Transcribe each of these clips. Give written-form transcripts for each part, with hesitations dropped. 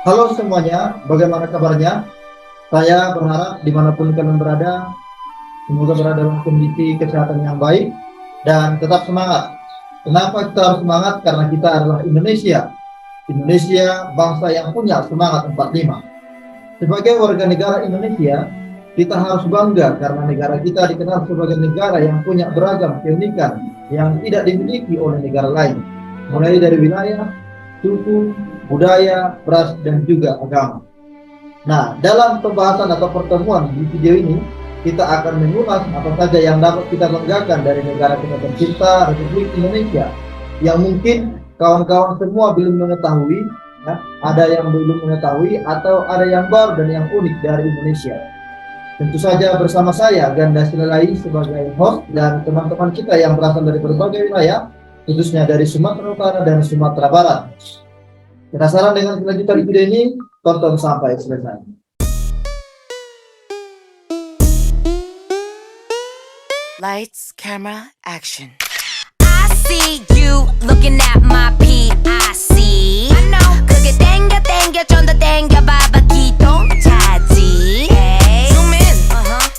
Halo semuanya, bagaimana kabarnya? Saya berharap dimanapun kalian berada, semoga berada dalam kondisi kesehatan yang baik dan tetap semangat. Kenapa kita harus semangat? Karena kita adalah Indonesia. Indonesia bangsa yang punya semangat 45. Sebagai warga negara Indonesia, kita harus bangga karena negara kita dikenal sebagai negara yang punya beragam keunikan yang tidak dimiliki oleh negara lain. Mulai dari wilayah, suku, budaya, ras, dan juga agama. Nah, dalam pembahasan atau pertemuan di video ini, kita akan mengulas apa saja yang dapat kita banggakan dari negara kita tercinta, Republik Indonesia, yang mungkin kawan-kawan semua belum mengetahui, ya, ada yang belum mengetahui, atau ada yang baru dan yang unik dari Indonesia. Tentu saja bersama saya, Ganda Silalahi, sebagai host, dan teman-teman kita yang berasal dari berbagai wilayah, khususnya dari Sumatera Utara dan Sumatera Barat. Penasaran dengan kelanjutan video ini? Tonton sampai selesai. Lights, camera, action. I see you looking at my PIC. I know. 그게 땡겨 땡겨 좀 더 땡겨 봐봐 기동 차지. Zoom in,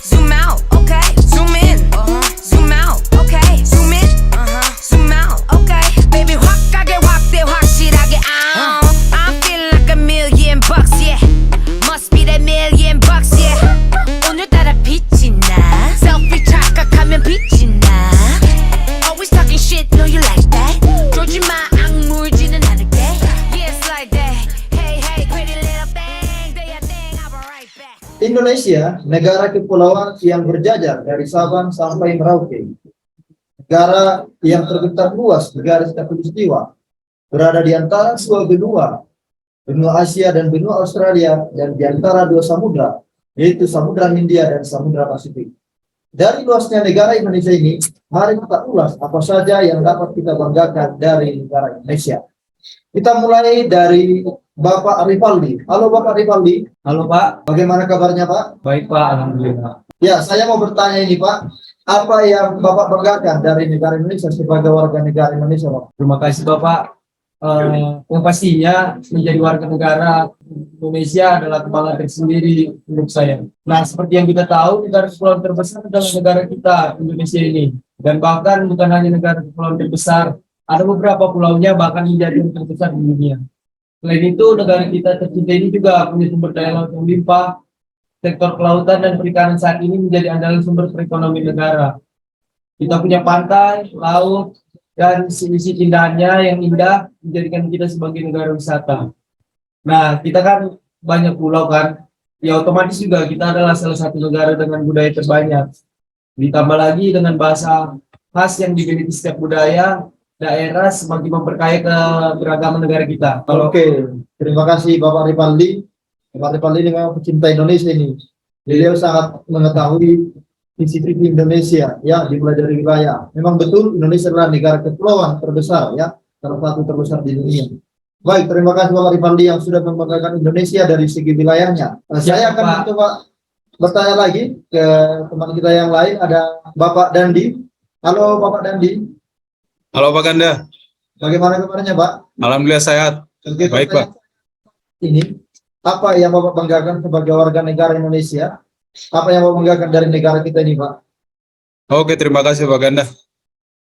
zoom out, okay. Zoom in, zoom out, okay. Zoom in, zoom out, okay. Baby 확 가게 확대 확실하게 I'm feeling like $1,000,000, yeah. Must be that $1,000,000, yeah. 오늘따라 빛이 나. Selfie 착각하면 빛이 나. Always talking shit, know you like that. 조지 마 악물지는 않을게. Yeah, it's like that. Hey, hey, pretty little thing. Do your thing, I'll be right back. Indonesia, negara kepulauan yang berjajar dari Sabang sampai Merauke. Negara yang terbentang luas di garis khatulistiwa, berada di antara dua benua, benua Asia dan benua Australia, dan di antara dua samudra, yaitu Samudra Hindia dan Samudra Pasifik. Dari luasnya negara Indonesia ini, mari kita ulas apa saja yang dapat kita banggakan dari negara Indonesia. Kita mulai dari Bapak Rivaldi. Halo Bapak Rivaldi. Halo Pak, Bagaimana kabarnya Pak? baik Pak, Alhamdulillah. Ya, saya mau bertanya ini Pak, apa yang Bapak banggakan dari negara Indonesia sebagai warga negara Indonesia Pak? Terima kasih Bapak. Yang pastinya menjadi warga negara Indonesia adalah kebanggaan tersendiri untuk saya. Nah, seperti yang kita tahu, negara kepulauan terbesar adalah negara kita, Indonesia ini. Dan bahkan bukan hanya negara kepulauan terbesar, ada beberapa pulaunya bahkan menjadi yang terbesar di dunia. Selain itu, negara kita tercinta ini juga punya sumber daya laut yang limpah. Sektor kelautan dan perikanan saat ini menjadi andalan sumber perekonomian negara. Kita punya pantai, laut, dan sisi keindahannya yang indah menjadikan kita sebagai negara wisata. Nah, kita kan banyak pulau kan, ya otomatis juga kita adalah salah satu negara dengan budaya terbanyak. Ditambah lagi dengan bahasa khas yang dimiliki setiap budaya, daerah semakin memperkaya keberagaman negara kita. Oke, terima kasih Bapak Rivaldi. Bapak Rivaldi ini memang pecinta Indonesia ini. Beliau sangat mengetahui sisi Indonesia, ya, dimulai dari wilayah. Memang betul Indonesia adalah negara kepulauan terbesar, ya, salah satu terbesar di dunia. Baik, terima kasih Bapak Rivaldi yang sudah membanggakan Indonesia dari segi wilayahnya. Saya akan Pak. mencoba bertanya lagi ke teman kita yang lain. Ada Bapak Dandi. Halo Bapak Dandi, Halo Pak Ganda, bagaimana kabarnya Pak? Alhamdulillah sehat. Oke, Baik Pak. ini apa yang Bapak banggakan sebagai warga negara Indonesia? Apa yang Bapak banggakan dari negara kita ini, Pak? Oke, terima kasih Pak Ganda.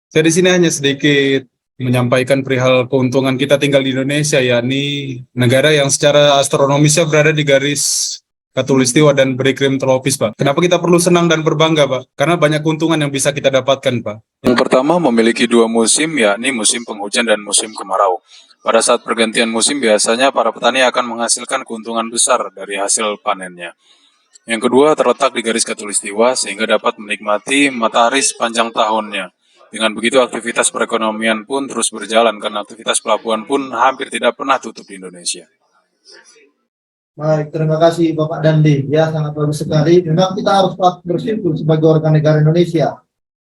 Saya di sini hanya sedikit menyampaikan perihal keuntungan kita tinggal di Indonesia, yakni negara yang secara astronomisnya berada di garis khatulistiwa dan beriklim tropis, Pak. Kenapa kita perlu senang dan berbangga, Pak? Karena banyak keuntungan yang bisa kita dapatkan, Pak. Yang pertama memiliki dua musim, yakni musim penghujan dan musim kemarau. Pada saat pergantian musim, biasanya para petani akan menghasilkan keuntungan besar dari hasil panennya. Yang kedua, terletak di garis khatulistiwa sehingga dapat menikmati matahari sepanjang tahunnya. Dengan begitu, aktivitas perekonomian pun terus berjalan karena aktivitas pelabuhan pun hampir tidak pernah tutup di Indonesia. Baik, terima kasih Bapak Dandi. Ya, sangat bagus sekali. Memang kita harus bersyukur sebagai warga negara Indonesia.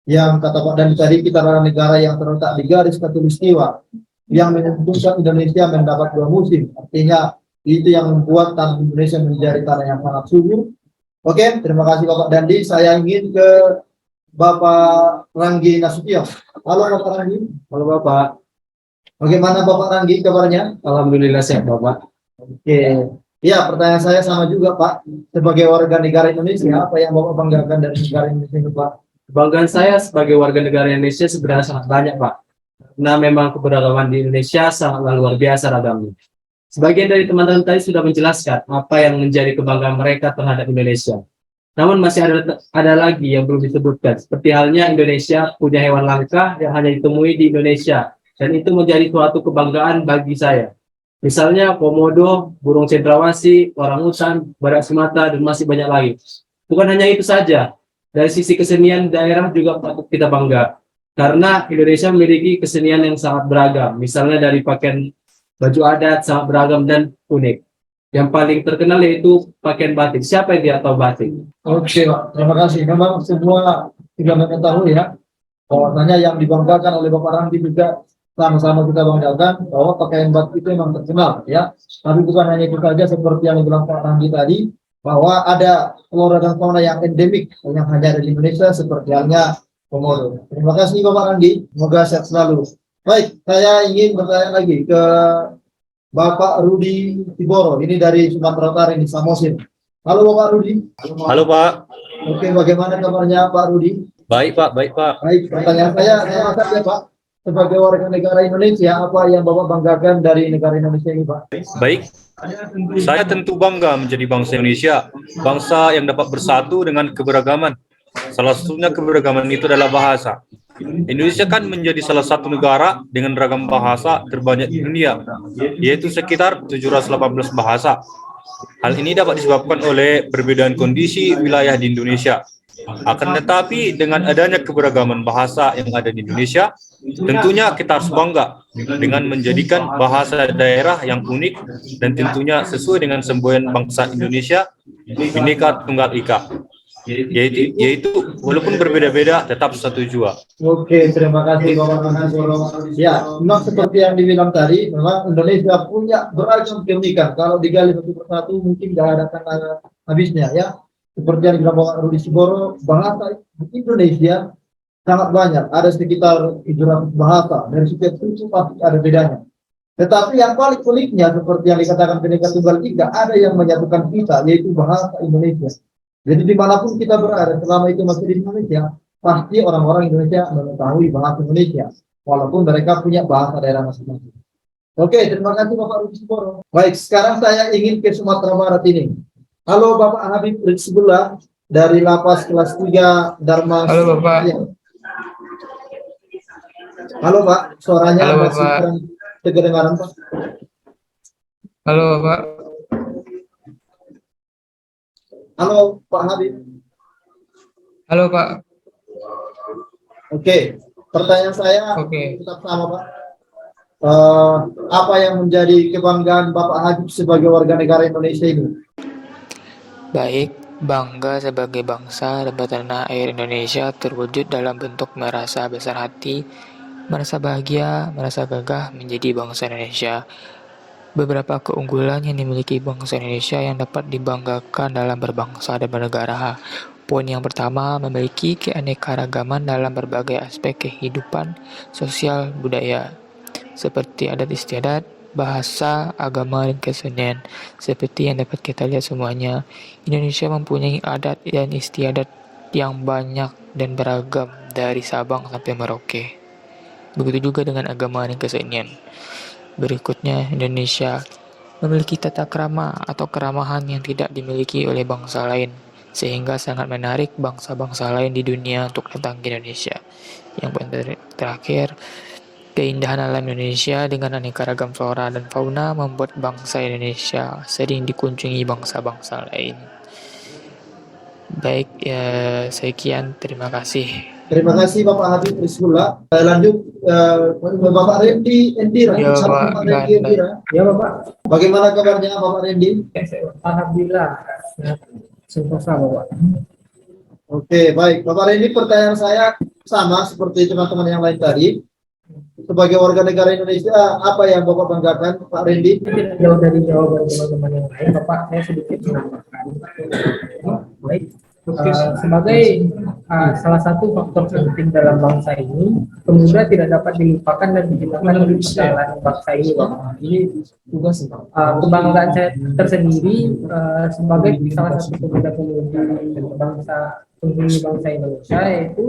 Yang kata Pak Dandi tadi, kita adalah negara yang terletak di garis khatulistiwa yang menentukan Indonesia mendapat dua musim. Artinya itu yang membuat tanah Indonesia menjadi tanah yang sangat subur. Oke, terima kasih Bapak Dandi. Saya ingin ke Bapak Ranggi Nasution. Halo Bapak Ranggi. Halo Bapak, Bagaimana Bapak Ranggi kabarnya? Alhamdulillah sehat Bapak. Oke. Ya, pertanyaan saya sama juga, Pak. Sebagai warga negara Indonesia, apa yang Bapak banggakan dari negara Indonesia ini, Pak? Kebanggaan saya sebagai warga negara Indonesia sebenarnya sangat banyak, Pak. Nah, memang keberagaman di Indonesia sangatlah luar biasa ragamnya. Sebagian dari teman-teman tadi sudah menjelaskan apa yang menjadi kebanggaan mereka terhadap Indonesia. Namun masih ada lagi yang belum disebutkan. Seperti halnya Indonesia punya hewan langka yang hanya ditemui di Indonesia. Dan itu menjadi suatu kebanggaan bagi saya. Misalnya komodo, burung cendrawasih, orangutan, badak Sumatera, dan masih banyak lagi. Bukan hanya itu saja. Dari sisi kesenian daerah juga patut kita bangga. Karena Indonesia memiliki kesenian yang sangat beragam. Misalnya dari pakaian baju adat sangat beragam dan unik. Yang paling terkenal yaitu pakaian batik. Siapa yang tidak tahu batik? Oke, Pak. Terima kasih. Memang semua tidak mengetahui ya, bahwasanya yang dibanggakan oleh Bapak Randi juga sama-sama kita banggakan bahwa pakaian batik itu memang terkenal ya. Tapi bukan hanya itu saja, seperti yang dibilang Pak Randi tadi, bahwa ada flora dan fauna yang endemik yang hanya ada di Indonesia seperti halnya komodo. Terima kasih Bapak Randi, semoga sehat selalu. Baik, saya ingin bertanya lagi ke Bapak Rudi Tiboro, ini dari Sumatera Utara, ini Samosin. Halo Bapak Rudi. Halo Pak, Oke, bagaimana kabarnya Pak Rudi? baik Pak, baik Pak. Baik, pertanyaan saya saja Pak. Sebagai warga negara Indonesia, apa yang Bapak banggakan dari negara Indonesia ini, Pak? Baik, saya tentu bangga menjadi bangsa Indonesia, bangsa yang dapat bersatu dengan keberagaman. Salah satunya keberagaman itu adalah bahasa. Indonesia kan menjadi salah satu negara dengan ragam bahasa terbanyak di dunia, yaitu sekitar 718 bahasa. Hal ini dapat disebabkan oleh perbedaan kondisi wilayah di Indonesia. Akan tetapi dengan adanya keberagaman bahasa yang ada di Indonesia, tentunya kita harus bangga dengan menjadikan bahasa daerah yang unik dan tentunya sesuai dengan semboyan bangsa Indonesia, Bhinneka Tunggal Ika. Yaitu walaupun berbeda-beda tetap satu jua. Oke, terima kasih Bapak Tiboro. Ya, memang seperti yang dibilang tadi, memang Indonesia punya beragam keunikan. Kalau digali satu persatu mungkin nggak ada kata habisnya ya. Seperti yang dibilang Bapak Rudi Tiboro, bahasa Indonesia sangat banyak. Ada sekitar 700 bahasa. Dari setiap suku pasti ada bedanya. Tetapi yang paling uniknya seperti yang dikatakan Bhinneka Tunggal Ika, ada yang menyatukan kita, yaitu bahasa Indonesia. Jadi dimanapun kita berada, selama itu masih di Indonesia, pasti orang-orang Indonesia mengetahui bahasa Indonesia, walaupun mereka punya bahasa daerah masing-masing. Oke, terima kasih Bapak Rudi Tiboro. Baik, sekarang saya ingin ke Sumatera Barat ini. Halo Bapak Habib Rizbullah dari Lapas kelas 3 Dharma. Halo Bapak. Halo Pak, suaranya Halo, masih Bapak. kurang kedengaran Pak. Halo Bapak. Halo Pak Habib. Halo Pak. Oke, pertanyaan saya Oke. tetap sama Pak. Apa yang menjadi kebanggaan Bapak Habib sebagai warga negara Indonesia ini? Baik, bangga sebagai bangsa dan tanah air Indonesia terwujud dalam bentuk merasa besar hati, merasa bahagia, merasa gagah menjadi bangsa Indonesia. Beberapa keunggulan yang dimiliki bangsa Indonesia yang dapat dibanggakan dalam berbangsa dan bernegara. Poin yang pertama, memiliki keanekaragaman dalam berbagai aspek kehidupan sosial budaya, seperti adat istiadat, bahasa, agama, dan kesenian. Seperti yang dapat kita lihat semuanya, Indonesia mempunyai adat dan istiadat yang banyak dan beragam dari Sabang sampai Merauke. Begitu juga dengan agama dan kesenian. Berikutnya, Indonesia memiliki tata krama atau keramahan yang tidak dimiliki oleh bangsa lain, sehingga sangat menarik bangsa-bangsa lain di dunia untuk datang ke Indonesia. Yang terakhir, keindahan alam Indonesia dengan aneka ragam flora dan fauna membuat bangsa Indonesia sering dikunjungi bangsa-bangsa lain. Baik, sekian, terima kasih. Terima kasih Bapak Habib Rizbullah. Lanjut Bapak Rendi Endira. Ya, Salam Pak. Bapak Rendi Endira. Ya Bapak. Bagaimana kabarnya Bapak Rendi? Alhamdulillah. Sentosa Bapak. Oke, baik. Bapak Rendi, pertanyaan saya sama seperti teman-teman yang lain tadi. Sebagai warga negara Indonesia, apa yang Bapak banggakan, Pak Rendi? Tidak jauh dari jawaban teman-teman yang lain, Bapak, saya sedikit menambahkan. Baik, Sebagai salah satu faktor penting dalam bangsa ini, pemuda tidak dapat dilupakan dan dihilangkan dari perjalanan bangsa ini, Pak. Ini tugas kebanggaan saya tersendiri sebagai salah satu pemuda-pemudi bangsa penghuni bangsa Indonesia, yaitu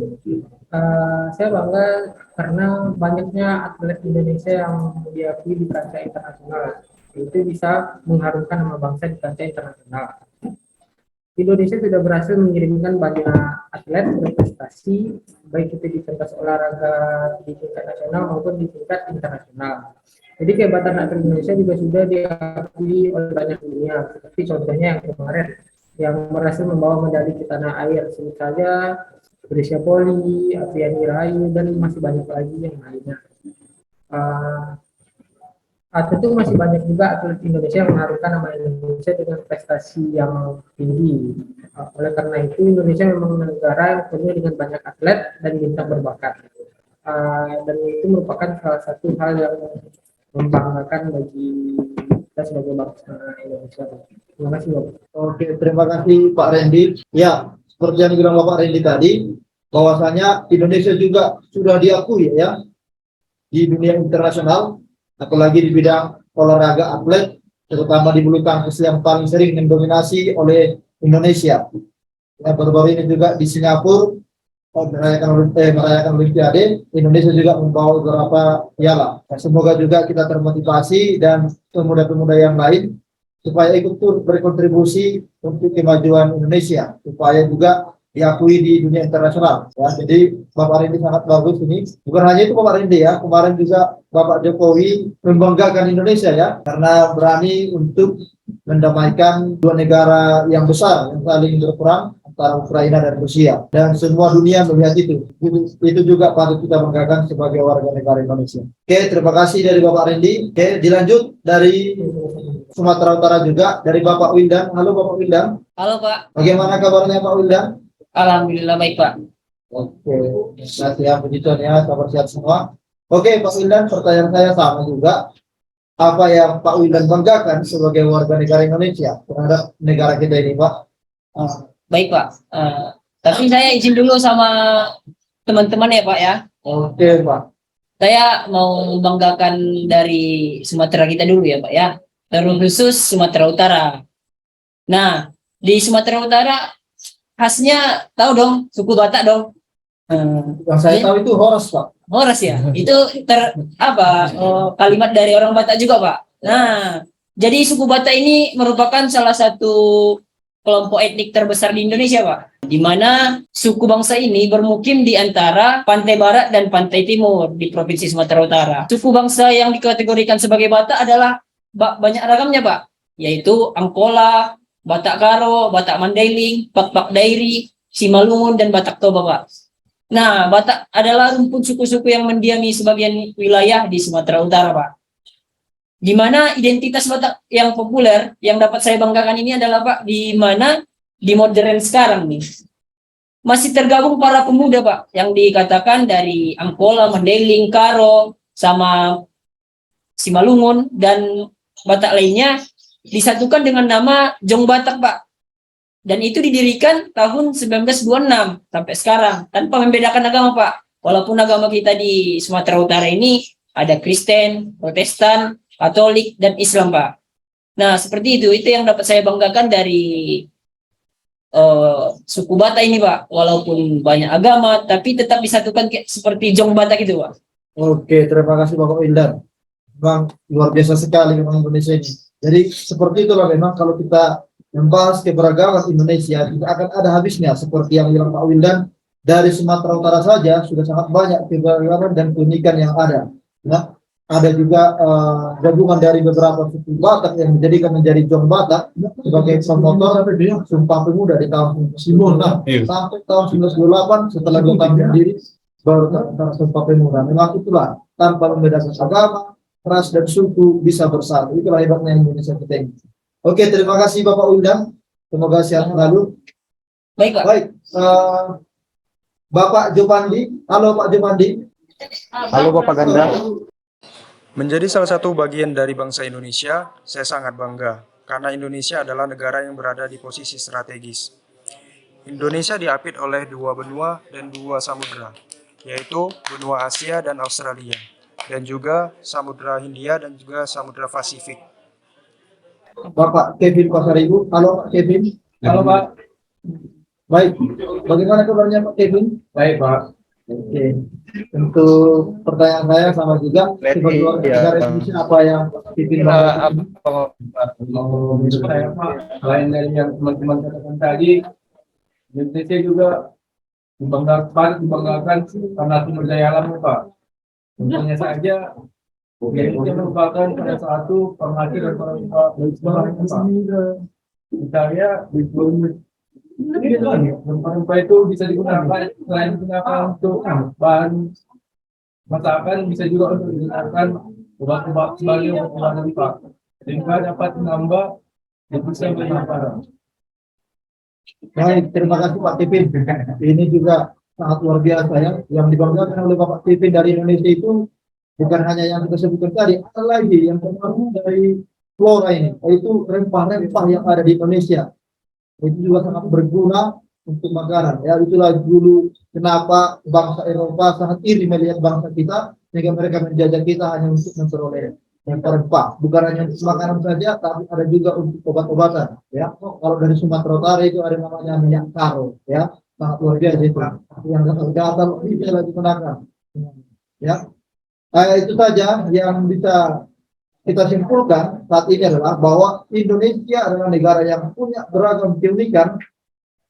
saya bangga karena banyaknya atlet Indonesia yang diakui di kancah internasional. Itu bisa mengharumkan nama bangsa di kancah internasional. Indonesia sudah berhasil mengirimkan banyak atlet berprestasi, baik itu di pentas olahraga di tingkat nasional maupun di tingkat internasional. Jadi kehebatan atlet Indonesia juga sudah diakui oleh banyak dunia, seperti contohnya yang kemarin yang berhasil membawa medali ke tanah air, sebut saja Grecia Poli, Apriani Rahayu, dan masih banyak lagi yang lainnya. Tentu masih banyak juga atlet Indonesia yang mengharumkan nama Indonesia dengan prestasi yang tinggi. Oleh karena itu, Indonesia memang negara yang penuh dengan banyak atlet dan bintang berbakat. Dan itu merupakan salah satu hal yang membanggakan bagi kita sebagai bangsa Indonesia. Terima kasih, Bapak. Oke, terima kasih Pak Randy. Ya, seperti yang dibilang Bapak Randy tadi, bahwasanya Indonesia juga sudah diakui ya di dunia internasional, apalagi di bidang olahraga atlet, terutama di bulu tangkis yang paling sering mendominasi oleh Indonesia. Ya, baru-baru ini juga di Singapura merayakan Olimpiade, Indonesia juga membawa beberapa piala. Nah, semoga juga kita termotivasi dan pemuda-pemuda yang lain supaya ikut berkontribusi untuk kemajuan Indonesia, supaya juga diakui di dunia internasional. Ya, jadi Bapak Randy sangat bagus ini. Bukan hanya itu Bapak Randy ya, kemarin juga Bapak Jokowi membanggakan Indonesia ya, karena berani untuk mendamaikan dua negara yang besar yang saling berperang antara Ukraina dan Rusia. Dan semua dunia melihat itu. Itu juga patut kita banggakan sebagai warga negara Indonesia. Oke, terima kasih dari Bapak Randy. Oke, dilanjut dari Sumatera Utara juga, dari Bapak Wildan. Halo Bapak Wildan. Halo Pak. Bagaimana kabarnya Pak Wildan? Alhamdulillah baik Pak. Oke, ya puji Tuhan ya, kabar sehat semua. Oke, Pak Wildan, pertanyaan saya sama juga. Apa yang Pak Wildan banggakan sebagai warga negara Indonesia terhadap negara kita ini, Pak? Baik Pak. Tapi saya izin dulu sama teman-teman ya Pak ya. Oke, Pak. Saya mau membanggakan dari Sumatera kita dulu ya Pak ya. Terkhusus Sumatera Utara. Nah, di Sumatera Utara khasnya tahu dong, suku Batak dong. Yang saya tahu itu Horas, Pak. Horas ya. Itu kalimat dari orang Batak juga, Pak. Nah, jadi suku Batak ini merupakan salah satu kelompok etnik terbesar di Indonesia, Pak. Di mana suku bangsa ini bermukim di antara pantai barat dan pantai timur di Provinsi Sumatera Utara. Suku bangsa yang dikategorikan sebagai Batak adalah banyak ragamnya, Pak. Yaitu Angkola, Batak Karo, Batak Mandailing, Pak Dairi, Simalungun, dan Batak Toba, Pak. Nah, Batak adalah rumpun suku-suku yang mendiami sebagian wilayah di Sumatera Utara, Pak. Di mana identitas Batak yang populer, yang dapat saya banggakan ini adalah, Pak, di mana di modern sekarang nih, masih tergabung para pemuda, Pak, yang dikatakan dari Angkola, Mandailing, Karo, sama Simalungun, dan Batak lainnya, disatukan dengan nama Jong Batak, Pak. Dan itu didirikan tahun 1926 sampai sekarang tanpa membedakan agama, Pak. Walaupun agama kita di Sumatera Utara ini ada Kristen, Protestan, Katolik, dan Islam, Pak. Nah, seperti itu yang dapat saya banggakan dari suku Batak ini, Pak. Walaupun banyak agama, tapi tetap disatukan seperti Jong Batak itu, Pak. Oke, terima kasih Bapak Wildan. Memang luar biasa sekali memang Indonesia ini. Jadi seperti itulah memang kalau kita membahas keberagaman Indonesia tidak akan ada habisnya. Seperti yang bilang Pak Wildan, dari Sumatera Utara saja sudah sangat banyak keberagaman dan keunikan yang ada. Nah, ada juga gabungan dari beberapa suku Batak yang menjadi Jong Batak sebagai promotor Sumpah Pemuda di tahun 1998 sampai tahun 1928 setelah 2 tahun berdiri baru tentang Sumpah Pemuda. Memang itulah tanpa membedakan agama, ras dan suku bisa bersatu. Itulah hebatnya Indonesia kita ini. Oke, terima kasih Bapak Wildan. Semoga sehat selalu. Baik, Pak. Baik, Bapak Jopandi. Halo Pak Jopandi. Halo Bapak Ganda. Menjadi salah satu bagian dari bangsa Indonesia, saya sangat bangga karena Indonesia adalah negara yang berada di posisi strategis. Indonesia diapit oleh 2 benua dan 2 samudera, yaitu benua Asia dan Australia, dan juga Samudra Hindia dan juga Samudra Pasifik. Bapak Kevin Pasaribu. Halo Pak Kevin. Halo Pak. Baik, bagaimana kabarnya Pak Kevin? Baik Pak. Oke, untuk pertanyaan saya sama juga sebagai warga negara Indonesia apa yang Pak Kevin banggakan? Saya Pak, selain dari yang teman-teman katakan tadi, Indonesia juga dibanggakan karena sumber daya alamnya Pak. Contohnya saja, Indonesia merupakan salah satu penghasil dan Pak. Misalnya di rempah-rempah itu bisa digunakan selain digunakan untuk bahan masakan, bisa juga untuk digunakan obat-obat sebagai obat-obatan Pak, sehingga dapat menambah devisa negara. Baik, terima kasih Pak Kevin. Ini juga sangat luar biasa ya. Yang dibanggakan oleh Bapak Kevin dari Indonesia itu bukan hanya yang kita sebutkan tadi, ada lagi yang termasuk dari flora ini, yaitu rempah-rempah yang ada di Indonesia. Itu juga sangat berguna untuk makanan. Ya, itulah dulu kenapa bangsa Eropa sangat iri melihat bangsa kita, sehingga mereka menjajah kita hanya untuk memperoleh rempah-rempah. Bukan hanya untuk makanan saja, tapi ada juga untuk obat-obatan. Ya, kalau dari Sumatera Utara itu ada namanya minyak karo. Ya, sangat luar biasa itu. Yang gatal-gatal bisa digunakan. Ya, itu saja yang bisa kita simpulkan saat ini adalah bahwa Indonesia adalah negara yang punya beragam keunikan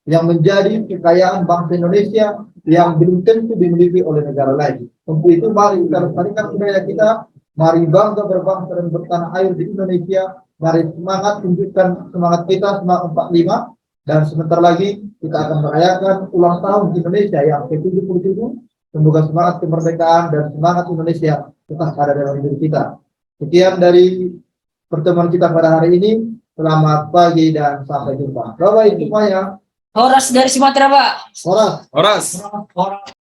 yang menjadi kekayaan bangsa Indonesia yang belum tentu dimiliki oleh negara lain. Untuk itu mari kita lestarikan budaya kita, mari bangga berbangsa dan bertanah air di Indonesia, mari semangat tunjukkan semangat kita semangat 45, dan sebentar lagi kita akan merayakan ulang tahun Indonesia yang ke-77. Semoga semangat kemerdekaan dan semangat Indonesia tetap ada dalam diri kita. Sekian dari pertemuan kita pada hari ini. Selamat pagi dan sampai jumpa. Bye-bye semuanya. Horas dari Sumatera Pak. Horas. Horas.